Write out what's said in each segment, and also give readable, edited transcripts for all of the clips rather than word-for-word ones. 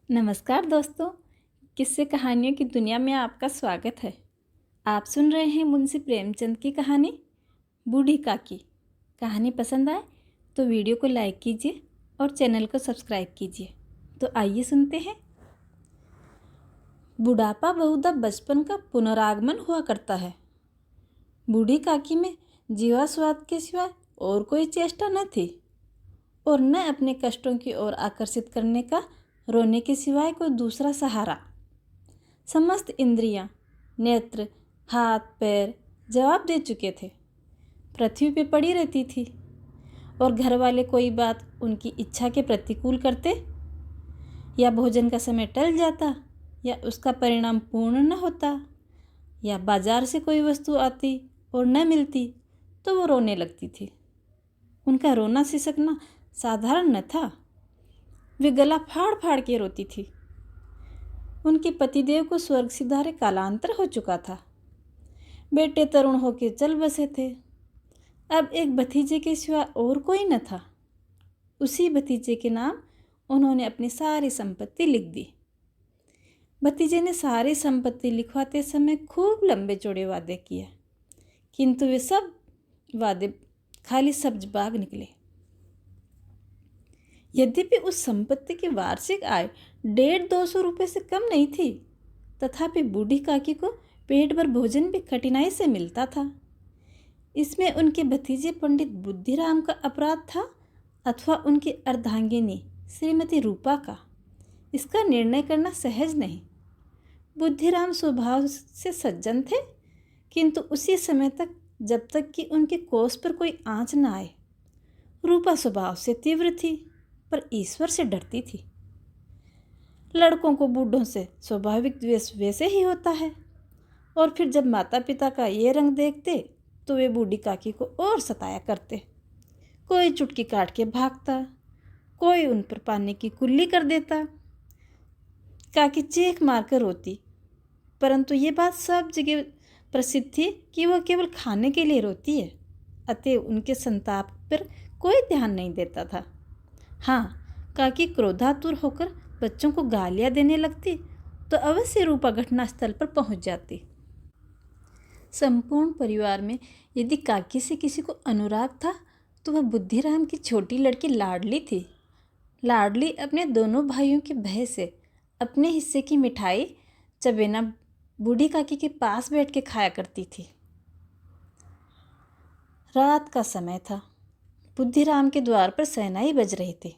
नमस्कार दोस्तों। किस्से कहानियों की दुनिया में आपका स्वागत है। आप सुन रहे हैं मुंशी प्रेमचंद की कहानी बूढ़ी काकी। कहानी पसंद आए तो वीडियो को लाइक कीजिए और चैनल को सब्सक्राइब कीजिए। तो आइए सुनते हैं। बुढ़ापा बहुधा बचपन का पुनरागमन हुआ करता है। बूढ़ी काकी में जीवा स्वाद के सिवाय और कोई चेष्टा न थी और न अपने कष्टों की ओर आकर्षित करने का रोने के सिवाय कोई दूसरा सहारा। समस्त इंद्रियां, नेत्र, हाथ पैर जवाब दे चुके थे। पृथ्वी पे पड़ी रहती थी और घर वाले कोई बात उनकी इच्छा के प्रतिकूल करते, या भोजन का समय टल जाता, या उसका परिणाम पूर्ण न होता, या बाजार से कोई वस्तु आती और न मिलती तो वो रोने लगती थी। उनका रोना सिसकना साधारण न था। वे गला फाड़ फाड़ के रोती थी। उनके पतिदेव को स्वर्ग सिधारे कालांतर हो चुका था। बेटे तरुण होकर चल बसे थे। अब एक भतीजे के सिवा और कोई न था। उसी भतीजे के नाम उन्होंने अपनी सारी संपत्ति लिख दी। भतीजे ने सारी संपत्ति लिखवाते समय खूब लंबे चौड़े वादे किए, किंतु वे सब वादे खाली सब्ज बाग निकले। यद्यपि उस संपत्ति की वार्षिक आय 150-200 रुपये से कम नहीं थी, तथापि बूढ़ी काकी को पेट भर भोजन भी कठिनाई से मिलता था। इसमें उनके भतीजे पंडित बुद्धिराम का अपराध था अथवा उनकी अर्धांगिनी श्रीमती रूपा का, इसका निर्णय करना सहज नहीं। बुद्धिराम स्वभाव से सज्जन थे, किंतु उसी समय तक जब तक कि उनके कोष पर कोई आँच न आए। रूपा स्वभाव से तीव्र थी, पर ईश्वर से डरती थी। लड़कों को बूढ़ों से स्वाभाविक द्वेष वैसे ही होता है, और फिर जब माता पिता का ये रंग देखते तो वे बूढ़ी काकी को और सताया करते। कोई चुटकी काट के भागता, कोई उन पर पानी की कुल्ली कर देता। काकी चीख मारकर रोती, परंतु ये बात सब जगह प्रसिद्ध थी कि वह केवल खाने के लिए रोती है, अतः उनके संताप पर कोई ध्यान नहीं देता था। हाँ, काकी क्रोधातुर होकर बच्चों को गालियाँ देने लगती तो अवश्य रूपा घटनास्थल पर पहुंच जाती। संपूर्ण परिवार में यदि काकी से किसी को अनुराग था तो वह बुद्धिराम की छोटी लड़की लाडली थी। लाडली अपने दोनों भाइयों के भय से अपने हिस्से की मिठाई चबेना बूढ़ी काकी के पास बैठ के खाया करती थी। रात का समय था। बुद्धिराम के द्वार पर शहनाई बज रही थी।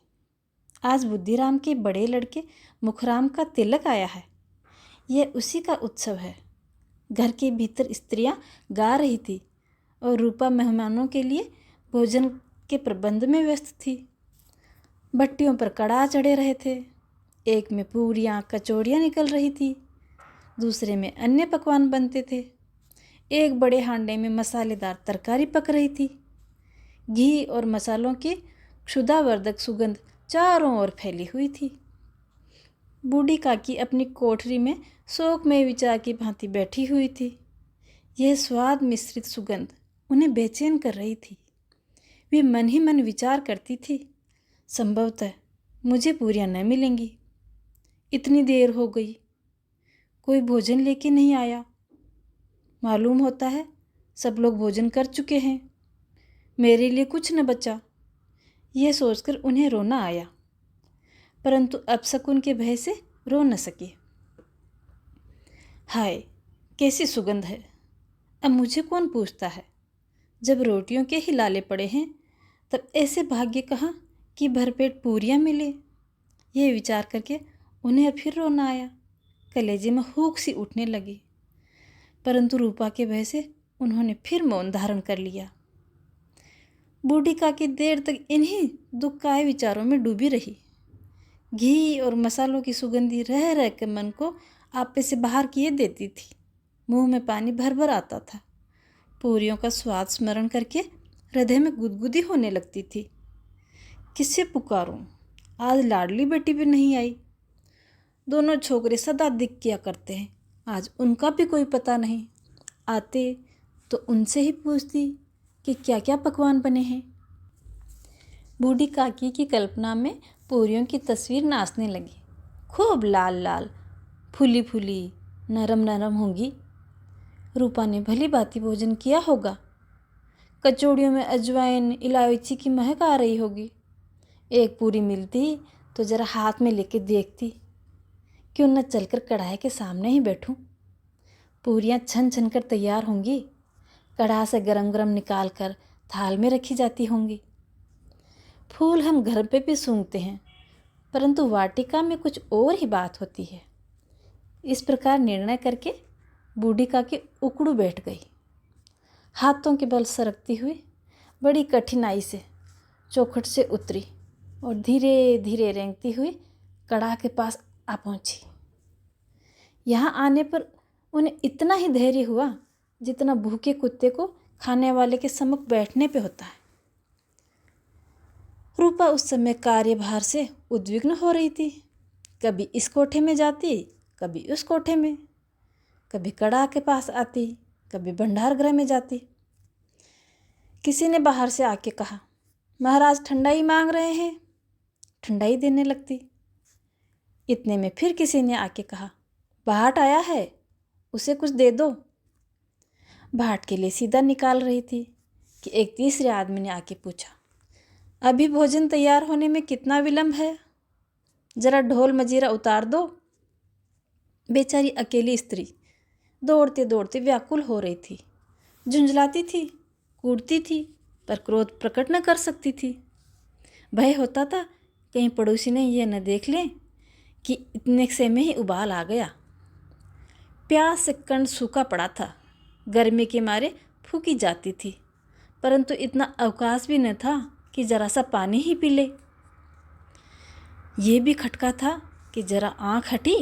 आज बुद्धिराम के बड़े लड़के मुखराम का तिलक आया है। यह उसी का उत्सव है। घर के भीतर स्त्रियां गा रही थी और रूपा मेहमानों के लिए भोजन के प्रबंध में व्यस्त थी। भट्टियों पर कड़ा चढ़े रहे थे। एक में पूरियां कचौड़ियाँ निकल रही थी, दूसरे में अन्य पकवान बनते थे। एक बड़े हांडे में मसालेदार तरकारी पक रही थी। घी और मसालों की क्षुधावर्धक सुगंध चारों ओर फैली हुई थी। बूढ़ी काकी अपनी कोठरी में शोकमय विचार की भांति बैठी हुई थी। यह स्वाद मिश्रित सुगंध उन्हें बेचैन कर रही थी। वे मन ही मन विचार करती थी, संभवतः मुझे पूरियां न मिलेंगी। इतनी देर हो गई, कोई भोजन लेके नहीं आया। मालूम होता है सब लोग भोजन कर चुके हैं, मेरे लिए कुछ न बचा। यह सोचकर उन्हें रोना आया, परंतु अपशकुन के भय से रो न सके। हाय, कैसी सुगंध है! अब मुझे कौन पूछता है? जब रोटियों के ही लाले पड़े हैं तब ऐसे भाग्य कहाँ कि भरपेट पूरियां मिले। यह विचार करके उन्हें फिर रोना आया। कलेजे में हुक सी उठने लगी, परंतु रूपा के भय से उन्होंने फिर मौन धारण कर लिया। बूढ़ी काकी देर तक इन्हीं दुखकाय विचारों में डूबी रही। घी और मसालों की सुगंधी रह रह के मन को आपे से बाहर किए देती थी। मुंह में पानी भर भर आता था। पूरियों का स्वाद स्मरण करके हृदय में गुदगुदी होने लगती थी। किससे पुकारूं? आज लाडली बेटी भी नहीं आई। दोनों छोकरे सदा दिख किया करते हैं, आज उनका भी कोई पता नहीं। आते तो उनसे ही पूछती कि क्या क्या पकवान बने हैं। बूढ़ी काकी की कल्पना में पूरियों की तस्वीर नाचने लगी। खूब लाल लाल, फूली फूली, नरम नरम होंगी। रूपा ने भली भांति भोजन किया होगा। कचौड़ियों में अजवाइन इलायची की महक आ रही होगी। एक पूरी मिलती तो जरा हाथ में लेके देखती, क्यों न चलकर कढ़ाई के सामने ही बैठूं। पूरियां छन छन कर तैयार होंगी, कढ़ाई से गरम गरम निकाल कर थाल में रखी जाती होंगी। फूल हम घर पे भी सूंघते हैं, परंतु वाटिका में कुछ और ही बात होती है। इस प्रकार निर्णय करके बूढ़ी काकी उकड़ू बैठ गई। हाथों के बल सरकती हुई बड़ी कठिनाई से चौखट से उतरी और धीरे धीरे रेंगती हुई कड़ाह के पास आ पहुंची। यहाँ आने पर उन्हें इतना ही धैर्य हुआ जितना भूखे कुत्ते को खाने वाले के सम्मुख बैठने पे होता है। रूपा उस समय कार्यभार से उद्विग्न हो रही थी। कभी इस कोठे में जाती, कभी उस कोठे में, कभी कड़ाह के पास आती, कभी भंडार गृह में जाती। किसी ने बाहर से आके कहा, महाराज ठंडाई मांग रहे हैं। ठंडाई देने लगती। इतने में फिर किसी ने आके कहा, भाट आया है, उसे कुछ दे दो। भाट के लिए सीधा निकाल रही थी कि एक तीसरे आदमी ने आके पूछा, अभी भोजन तैयार होने में कितना विलंब है? जरा ढोल मजीरा उतार दो। बेचारी अकेली स्त्री दौड़ते दौड़ते व्याकुल हो रही थी। झुंझलाती थी, कूदती थी, पर क्रोध प्रकट न कर सकती थी। भय होता था कहीं पड़ोसी ने यह न देख लें कि इतने से में ही उबाल आ गया। प्यास से कंठ सूखा पड़ा था। गर्मी के मारे फूकी जाती थी, परंतु इतना अवकाश भी न था कि जरा सा पानी ही पी ले। ये भी खटका था कि जरा आँख हटी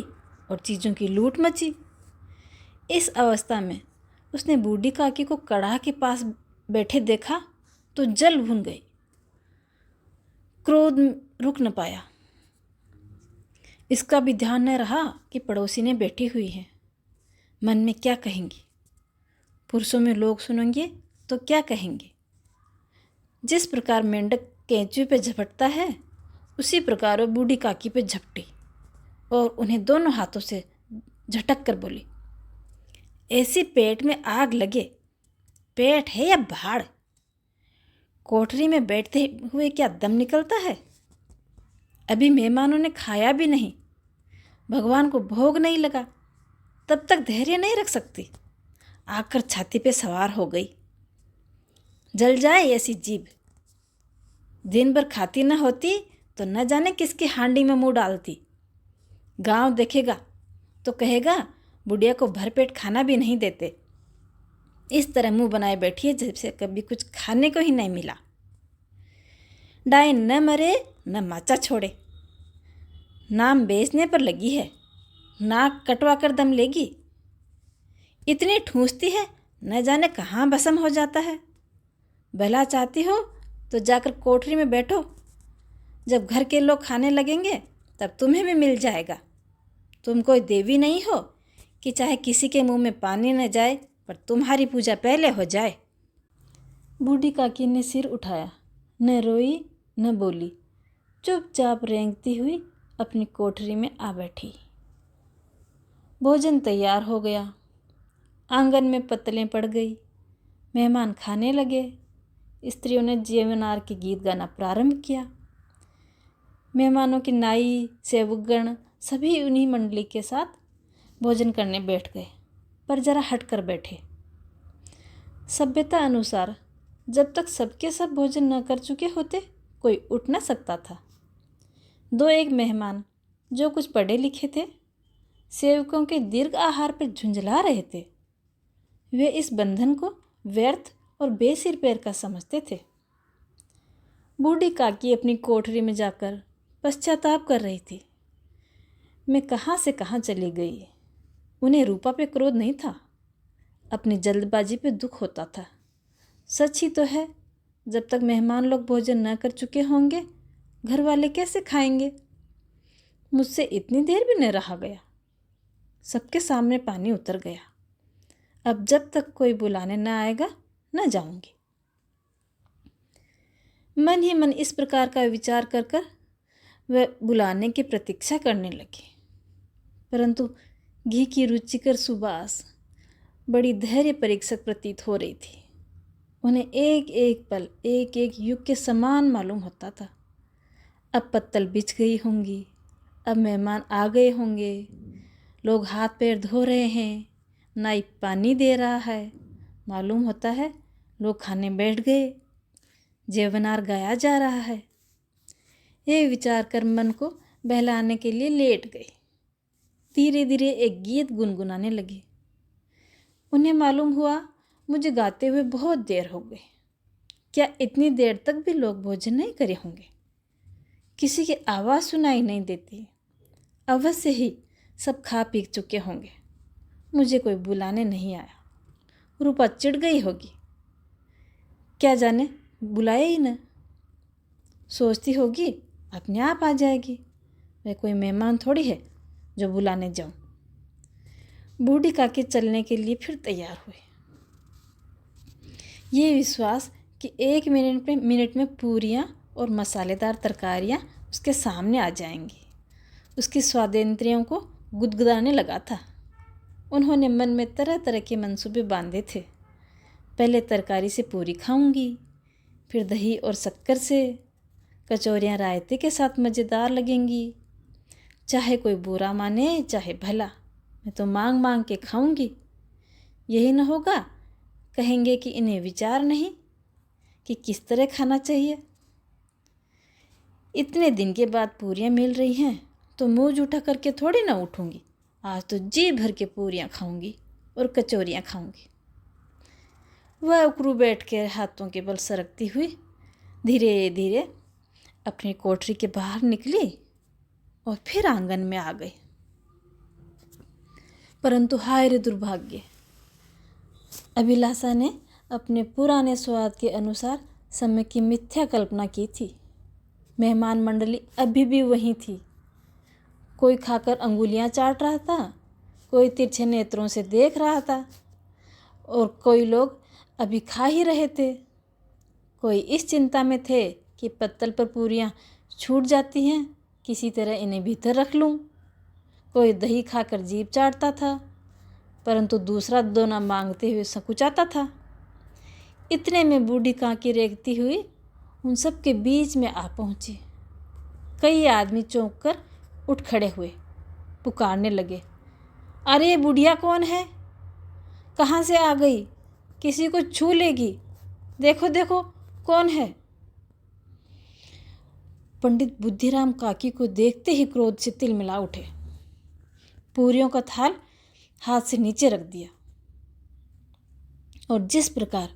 और चीज़ों की लूट मची। इस अवस्था में उसने बूढ़ी काकी को कड़ाह के पास बैठे देखा तो जल भुन गई। क्रोध रुक न पाया। इसका भी ध्यान न रहा कि पड़ोसी ने बैठी हुई है। मन में क्या कहेंगी? पुरुषों में लोग सुनेंगे तो क्या कहेंगे? जिस प्रकार मेंढक कैंचू पे झपटता है, उसी प्रकार वो बूढ़ी काकी पे झपटी और उन्हें दोनों हाथों से झटक कर बोली, ऐसी पेट में आग लगे। पेट है या भाड़? कोठरी में बैठते हुए क्या दम निकलता है? अभी मेहमानों ने खाया भी नहीं, भगवान को भोग नहीं लगा, तब तक धैर्य नहीं रख सकती। आकर छाती पे सवार हो गई। जल जाए ऐसी जीभ। दिन भर खाती न होती तो न जाने किसकी हांडी में मुंह डालती। गांव देखेगा तो कहेगा बुढ़िया को भरपेट खाना भी नहीं देते। इस तरह मुंह बनाए बैठी है जैसे कभी कुछ खाने को ही नहीं मिला। डायन न मरे न माचा छोड़े। नाम बेचने पर लगी है, नाक कटवा कर दम लेगी। इतनी ठूंसती है न जाने कहाँ भस्म हो जाता है। भला चाहती हो तो जाकर कोठरी में बैठो। जब घर के लोग खाने लगेंगे तब तुम्हें भी मिल जाएगा। तुम कोई देवी नहीं हो कि चाहे किसी के मुंह में पानी न जाए पर तुम्हारी पूजा पहले हो जाए। बूढ़ी काकी ने सिर उठाया, न रोई न बोली, चुपचाप रेंगती हुई अपनी कोठरी में आ बैठी। भोजन तैयार हो गया। आंगन में पत्तलें पड़ गई। मेहमान खाने लगे। स्त्रियों ने जीवनार के गीत गाना प्रारंभ किया। मेहमानों की नाई सेवकगण सभी उन्हीं मंडली के साथ भोजन करने बैठ गए, पर जरा हट कर बैठे। सभ्यता अनुसार जब तक सबके सब भोजन न कर चुके होते कोई उठ न सकता था। दो एक मेहमान जो कुछ पढ़े लिखे थे, सेवकों के दीर्घ आहार पर झुंझला रहे थे। वे इस बंधन को व्यर्थ और बेसिर पैर का समझते थे। बूढ़ी काकी अपनी कोठरी में जाकर पश्चाताप कर रही थी। मैं कहाँ से कहाँ चली गई। उन्हें रूपा पे क्रोध नहीं था, अपनी जल्दबाजी पे दुख होता था। सच ही तो है, जब तक मेहमान लोग भोजन न कर चुके होंगे घर वाले कैसे खाएंगे। मुझसे इतनी देर भी न रहा गया। सबके सामने पानी उतर गया। अब जब तक कोई बुलाने न आएगा न जाऊंगी। मन ही मन इस प्रकार का विचार कर कर वह बुलाने की प्रतीक्षा करने लगी। परंतु घी की रुचिकर सुबास बड़ी धैर्य परीक्षक प्रतीत हो रही थी। उन्हें एक एक पल एक एक युग के समान मालूम होता था। अब पत्तल बिछ गई होंगी, अब मेहमान आ गए होंगे, लोग हाथ पैर धो रहे हैं, नाई पानी दे रहा है, मालूम होता है लोग खाने बैठ गए, जेवनार गाया जा रहा है। ये विचार कर मन को बहलाने के लिए लेट गए। धीरे धीरे एक गीत गुनगुनाने लगे। उन्हें मालूम हुआ मुझे गाते हुए बहुत देर हो गई। क्या इतनी देर तक भी लोग भोजन नहीं करे होंगे? किसी की आवाज़ सुनाई नहीं देती। अवश्य ही सब खा पी चुके होंगे। मुझे कोई बुलाने नहीं आया। रूपा चिढ़ गई होगी। क्या जाने बुलाए ही न। सोचती होगी अपने आप आ जाएगी। वह कोई मेहमान थोड़ी है जो बुलाने जाऊं। बूढ़ी काकी चलने के लिए फिर तैयार हुई। ये विश्वास कि 1 मिनट में पूरियाँ और मसालेदार तरकारियाँ उसके सामने आ जाएंगी, उसकी स्वादेंद्रियों को गुदगुदाने लगा था। उन्होंने मन में तरह तरह के मंसूबे बांधे थे। पहले तरकारी से पूरी खाऊंगी, फिर दही और शक्कर से, कचौरियाँ रायते के साथ मज़ेदार लगेंगी। चाहे कोई बुरा माने चाहे भला, मैं तो मांग मांग के खाऊंगी। यही न होगा, कहेंगे कि इन्हें विचार नहीं कि किस तरह खाना चाहिए। इतने दिन के बाद पूरियाँ मिल रही हैं तो मुँह जूठा करके थोड़ी ना उठूंगी। आज तो जी भर के पूरियाँ खाऊंगी और कचौरियाँ खाऊंगी। वह उकरू बैठ के हाथों के बल सरकती हुई धीरे धीरे अपनी कोठरी के बाहर निकली और फिर आंगन में आ गई। परंतु हाय रे दुर्भाग्य, अभिलाषा ने अपने पुराने स्वाद के अनुसार समय की मिथ्या कल्पना की थी। मेहमान मंडली अभी भी वहीं थी। कोई खाकर अंगुलियां चाट रहा था, कोई तिरछे नेत्रों से देख रहा था और कोई लोग अभी खा ही रहे थे। कोई इस चिंता में थे कि पत्तल पर पूरियां छूट जाती हैं, किसी तरह इन्हें भीतर रख लूं। कोई दही खाकर जीभ चाटता था, परंतु दूसरा दोना मांगते हुए संकुचाता था। इतने में बूढ़ी काकी रेंगती हुई उन सब के बीच में आ पहुंची। कई आदमी चौंक कर उठ खड़े हुए, पुकारने लगे, अरे बुढ़िया कौन है? कहाँ से आ गई? किसी को छू लेगी। देखो देखो कौन है। पंडित बुद्धिराम काकी को देखते ही क्रोध से तिलमिला उठे। पूरियों का थाल हाथ से नीचे रख दिया और जिस प्रकार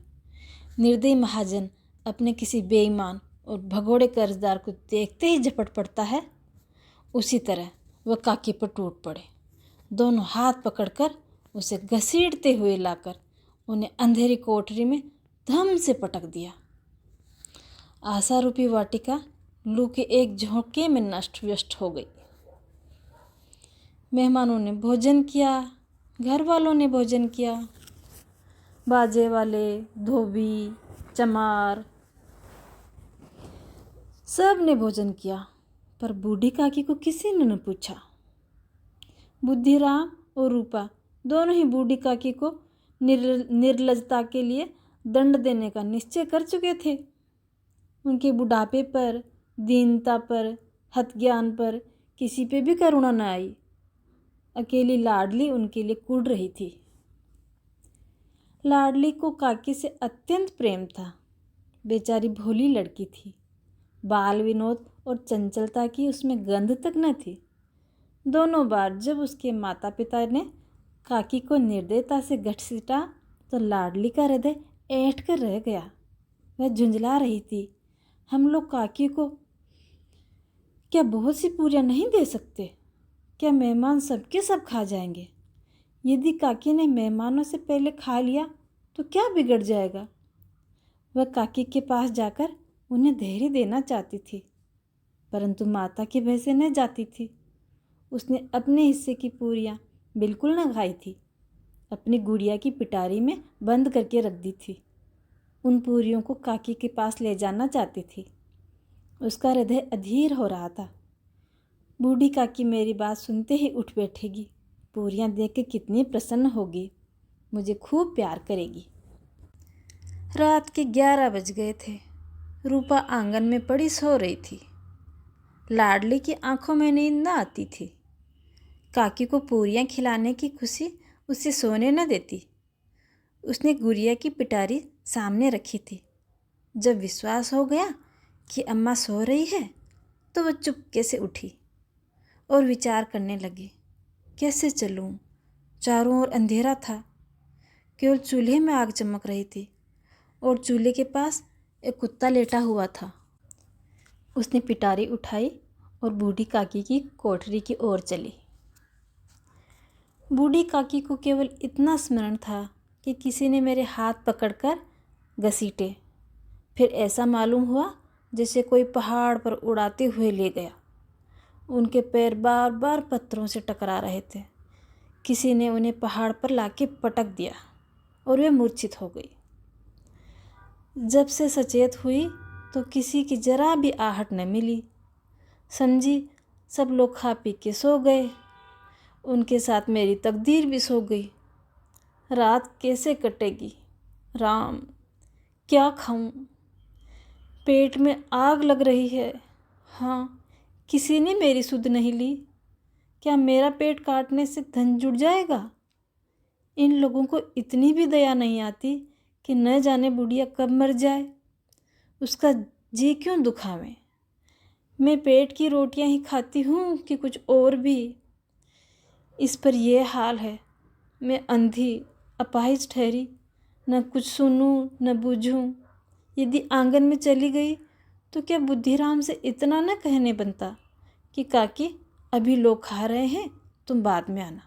निर्दयी महाजन अपने किसी बेईमान और भगोड़े कर्जदार को देखते ही झपट पड़ता है, उसी तरह वह काकी पर टूट पड़े। दोनों हाथ पकड़कर उसे घसीटते हुए लाकर उन्हें अंधेरी कोठरी में धम से पटक दिया। आशा रूपी वाटिका लू के एक झोंके में नष्ट व्यष्ट हो गई। मेहमानों ने भोजन किया, घर वालों ने भोजन किया, बाजे वाले, धोबी, चमार, सब ने भोजन किया, पर बूढ़ी काकी को किसी ने न पूछा। बुद्धिराम और रूपा दोनों ही बूढ़ी काकी को निर्लजता के लिए दंड देने का निश्चय कर चुके थे। उनके बुढ़ापे पर, दीनता पर, हतज्ञान पर किसी पे भी करुणा न आई। अकेली लाडली उनके लिए कुढ़ रही थी। लाडली को काकी से अत्यंत प्रेम था। बेचारी भोली लड़की थी। बाल विनोद और चंचलता की उसमें गंध तक न थी। दोनों बार जब उसके माता पिता ने काकी को निर्दयता से घसीटा तो लाडली का हृदय ऐंठ कर रह गया। वह झुंझला रही थी, हम लोग काकी को क्या बहुत सी पूरियां नहीं दे सकते? क्या मेहमान सबके सब खा जाएंगे? यदि काकी ने मेहमानों से पहले खा लिया तो क्या बिगड़ जाएगा? वह काकी के पास जाकर उन्हें धैर्य देना चाहती थी, परंतु माता की भय से न जाती थी। उसने अपने हिस्से की पूरियां बिल्कुल न खाई थी, अपनी गुड़िया की पिटारी में बंद करके रख दी थी। उन पूरियों को काकी के पास ले जाना चाहती थी। उसका हृदय अधीर हो रहा था। बूढ़ी काकी मेरी बात सुनते ही उठ बैठेगी। पूरियाँ देख के कितनी प्रसन्न होगी, मुझे खूब प्यार करेगी। रात के 11 बज गए थे। रूपा आंगन में पड़ी सो रही थी। लाडली की आंखों में नींद न आती थी। काकी को पूरियाँ खिलाने की खुशी उसे सोने न देती। उसने गुड़िया की पिटारी सामने रखी थी। जब विश्वास हो गया कि अम्मा सो रही है तो वह चुपके से उठी और विचार करने लगी, कैसे चलूं? चारों ओर अंधेरा था। केवल चूल्हे में आग चमक रही थी और चूल्हे के पास एक कुत्ता लेटा हुआ था। उसने पिटारी उठाई और बूढ़ी काकी की कोठरी की ओर चली। बूढ़ी काकी को केवल इतना स्मरण था कि किसी ने मेरे हाथ पकड़कर घसीटे। फिर ऐसा मालूम हुआ जैसे कोई पहाड़ पर उड़ाते हुए ले गया। उनके पैर बार बार पत्थरों से टकरा रहे थे। किसी ने उन्हें पहाड़ पर लाके पटक दिया और वे मूर्छित हो गई। जब से सचेत हुई तो किसी की जरा भी आहट न मिली। समझी सब लोग खा पी के सो गए। उनके साथ मेरी तकदीर भी सो गई। रात कैसे कटेगी? राम, क्या खाऊं? पेट में आग लग रही है। हाँ, किसी ने मेरी सुध नहीं ली। क्या मेरा पेट काटने से धन जुड़ जाएगा? इन लोगों को इतनी भी दया नहीं आती कि न जाने बुढ़िया कब मर जाए। उसका जी क्यों दुखावें? मैं पेट की रोटियां ही खाती हूँ कि कुछ और भी। इस पर यह हाल है। मैं अंधी अपाहिज ठहरी, न कुछ सुनूं न बूझूं। यदि आंगन में चली गई तो क्या बुद्धिराम से इतना न कहने बनता कि काकी अभी लोग खा रहे हैं, तुम बाद में आना।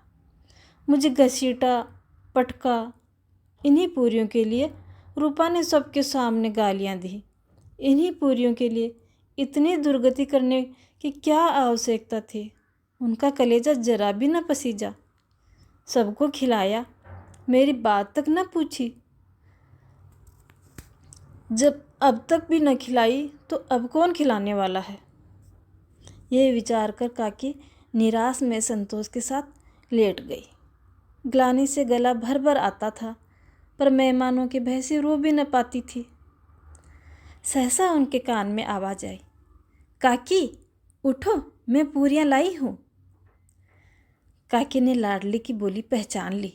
मुझे घसीटा पटका। इन्हीं पूरियों के लिए रूपा ने सबके सामने गालियां दी। इन्हीं पूरियों के लिए इतनी दुर्गति करने की क्या आवश्यकता थी? उनका कलेजा जरा भी न पसीजा। सबको खिलाया, मेरी बात तक न पूछी। जब अब तक भी न खिलाई तो अब कौन खिलाने वाला है? यह विचार कर काकी निराश में संतोष के साथ लेट गई। ग्लानि से गला भर भर आता था, पर मेहमानों के भय से रो भी न पाती थी। सहसा उनके कान में आवाज आई, काकी उठो, मैं पूरियां लाई हूँ। काकी ने लाडली की बोली पहचान ली।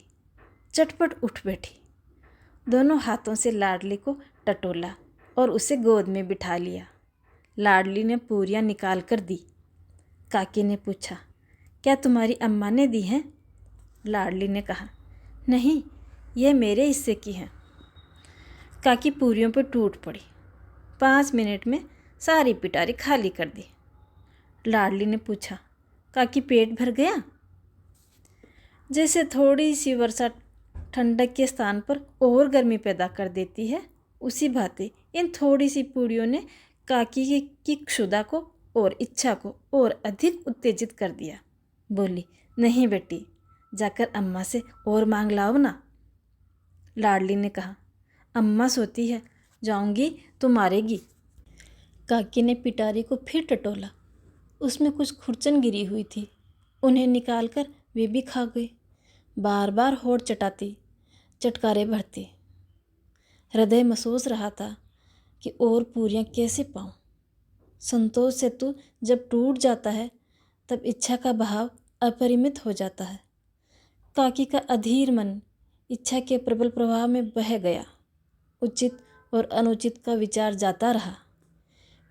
चटपट उठ बैठी। दोनों हाथों से लाडली को टटोला और उसे गोद में बिठा लिया। लाडली ने पूरियां निकाल कर दी। काकी ने पूछा, क्या तुम्हारी अम्मा ने दी हैं? लाडली ने कहा, नहीं, यह मेरे हिस्से की हैं। काकी पूरियों पर टूट पड़ी। 5 मिनट में सारी पिटारी खाली कर दी। लाडली ने पूछा, काकी पेट भर गया? जैसे थोड़ी सी वर्षा ठंडक के स्थान पर और गर्मी पैदा कर देती है, उसी भांति इन थोड़ी सी पूड़ियों ने काकी की क्षुधा को और इच्छा को और अधिक उत्तेजित कर दिया। बोली, नहीं बेटी, जाकर अम्मा से और मांग लाओ ना। लाडली ने कहा, अम्मा सोती है, जाऊंगी तो मारेगी। काकी ने पिटारी को फिर टटोला। उसमें कुछ खुरचन गिरी हुई थी। उन्हें निकालकर वे भी खा गई। बार बार होठ चटाती, चटकारे भरती। हृदय महसूस रहा था कि और पूरियां कैसे पाऊं। संतोष से तो जब टूट जाता है तब इच्छा का बहाव अपरिमित हो जाता है। काकी का अधीर मन इच्छा के प्रबल प्रवाह में बह गया। उचित और अनुचित का विचार जाता रहा।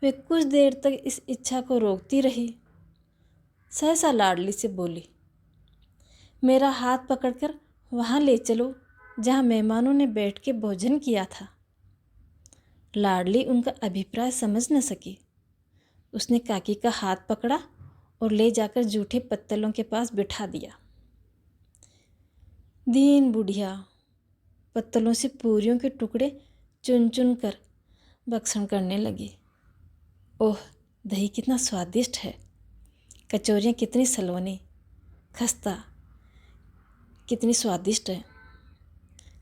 वे कुछ देर तक इस इच्छा को रोकती रही। सहसा लाडली से बोली, मेरा हाथ पकड़कर वहाँ ले चलो जहाँ मेहमानों ने बैठ के भोजन किया था। लाडली उनका अभिप्राय समझ न सकी। उसने काकी का हाथ पकड़ा और ले जाकर जूठे पत्तलों के पास बिठा दिया। दीन बुढ़िया पत्तलों से पूरियों के टुकड़े चुन चुन कर भक्षण करने लगी। ओह, दही कितना स्वादिष्ट है, कचौरियाँ कितनी सलोनी, खस्ता कितनी स्वादिष्ट है।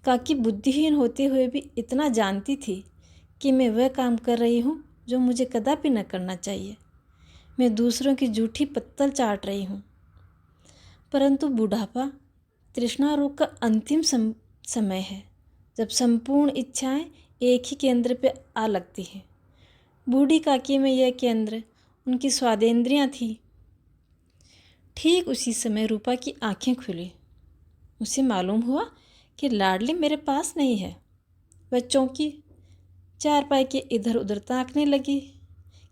काकी बुद्धिहीन होते हुए भी इतना जानती थी कि मैं वह काम कर रही हूँ जो मुझे कदापि न करना चाहिए। मैं दूसरों की जूठी पत्तल चाट रही हूँ। परंतु बुढ़ापा तृष्णा रोग का अंतिम समय है, जब संपूर्ण इच्छाएं एक ही केंद्र पे आ लगती हैं। बूढ़ी काकी में यह केंद्र उनकी स्वादेंद्रियां थी। ठीक उसी समय रूपा की आंखें खुली। उसे मालूम हुआ कि लाडली मेरे पास नहीं है। वह चौंकी, चारपाई के इधर उधर ताकने लगी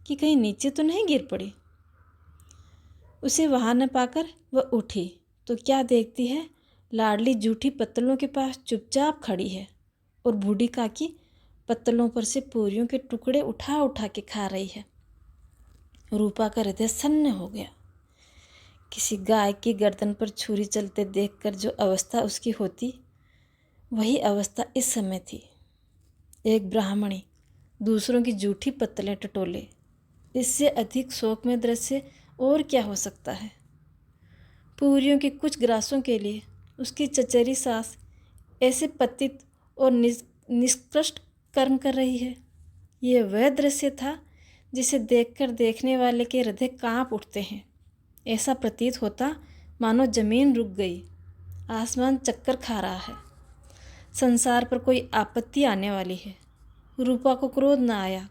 कि कहीं नीचे तो नहीं गिर पड़ी। उसे वहाँ न पाकर वह उठी तो क्या देखती है, लाडली जूठी पत्तलों के पास चुपचाप खड़ी है और बूढ़ी काकी पत्तलों पर से पूरियों के टुकड़े उठा उठा के खा रही है। रूपा का हृदय सन्न हो गया। किसी गाय की गर्दन पर छुरी चलते देखकर जो अवस्था उसकी होती, वही अवस्था इस समय थी। एक ब्राह्मणी दूसरों की जूठी पत्तलें टटोले, इससे अधिक शोकमय दृश्य और क्या हो सकता है। पूरियों के कुछ ग्रासों के लिए उसकी चचेरी सास ऐसे पतित और निष्कृष्ट कर्म कर रही है। यह वह दृश्य था जिसे देखकर देखने वाले के हृदय कांप उठते हैं। ऐसा प्रतीत होता मानो जमीन रुक गई, आसमान चक्कर खा रहा है, संसार पर कोई आपत्ति आने वाली है। रूपा को क्रोध न आया।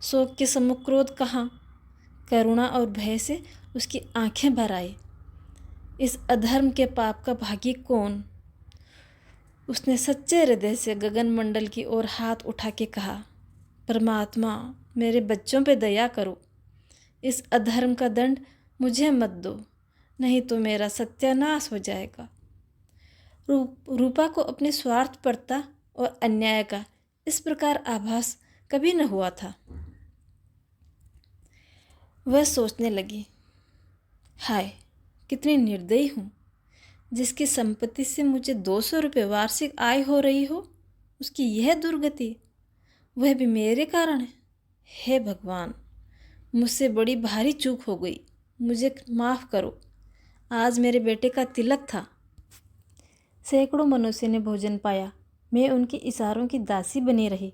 शोक के सम्मुख क्रोध कहाँ। करुणा और भय से उसकी आंखें भर आई। इस अधर्म के पाप का भागी कौन? उसने सच्चे हृदय से गगन मंडल की ओर हाथ उठा के कहा, परमात्मा मेरे बच्चों पे दया करो। इस अधर्म का दंड मुझे मत दो, नहीं तो मेरा सत्यानाश हो जाएगा। रूपा को अपने स्वार्थपरता और अन्याय का इस प्रकार आभास कभी न हुआ था। वह सोचने लगी, हाय कितनी निर्दयी हूँ। जिसकी संपत्ति से मुझे 200 रुपये वार्षिक आय हो रही हो, उसकी यह दुर्गति, वह भी मेरे कारण है। हे भगवान, मुझसे बड़ी भारी चूक हो गई, मुझे माफ़ करो। आज मेरे बेटे का तिलक था। सैकड़ों मनुष्य ने भोजन पाया। मैं उनके इशारों की दासी बनी रही।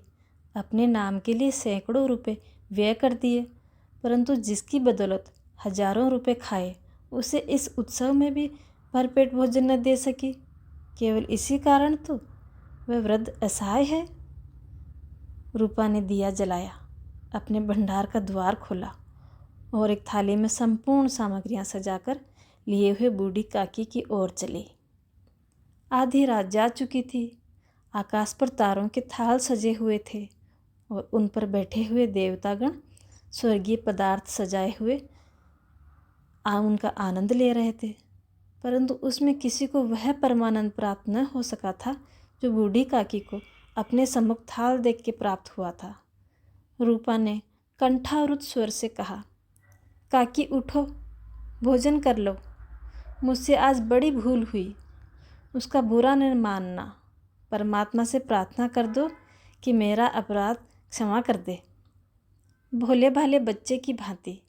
अपने नाम के लिए सैकड़ों रुपए व्यय कर दिए, परंतु जिसकी बदौलत हजारों रुपए खाए, उसे इस उत्सव में भी भरपेट भोजन न दे सकी। केवल इसी कारण तो वह वृद्ध असहाय है। रूपा ने दिया जलाया, अपने भंडार का द्वार खोला और एक थाली में संपूर्ण सामग्रियां सजाकर लिए हुए बूढ़ी काकी की ओर चली। आधी रात जा चुकी थी। आकाश पर तारों के थाल सजे हुए थे और उन पर बैठे हुए देवतागण स्वर्गीय पदार्थ सजाए हुए उनका आनंद ले रहे थे, परंतु उसमें किसी को वह परमानंद प्राप्त न हो सका था जो बूढ़ी काकी को अपने सम्मुख थाल देख के प्राप्त हुआ था। रूपा ने कंठावरुद्ध स्वर से कहा, काकी उठो, भोजन कर लो। मुझसे आज बड़ी भूल हुई, उसका बुरा न मानना। परमात्मा से प्रार्थना कर दो कि मेरा अपराध क्षमा कर दे। भोले भाले बच्चे की भांति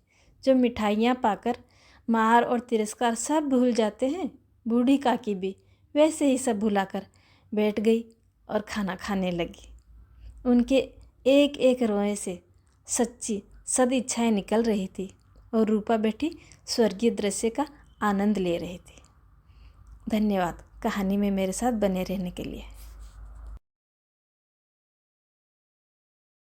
जो मिठाइयाँ पाकर मार और तिरस्कार सब भूल जाते हैं, बूढ़ी काकी भी वैसे ही सब भुलाकर बैठ गई और खाना खाने लगी। उनके एक एक रोए से सच्ची सद इच्छाएँ निकल रही थी और रूपा बैठी स्वर्गीय दृश्य का आनंद ले रही थी। धन्यवाद कहानी में मेरे साथ बने रहने के लिए।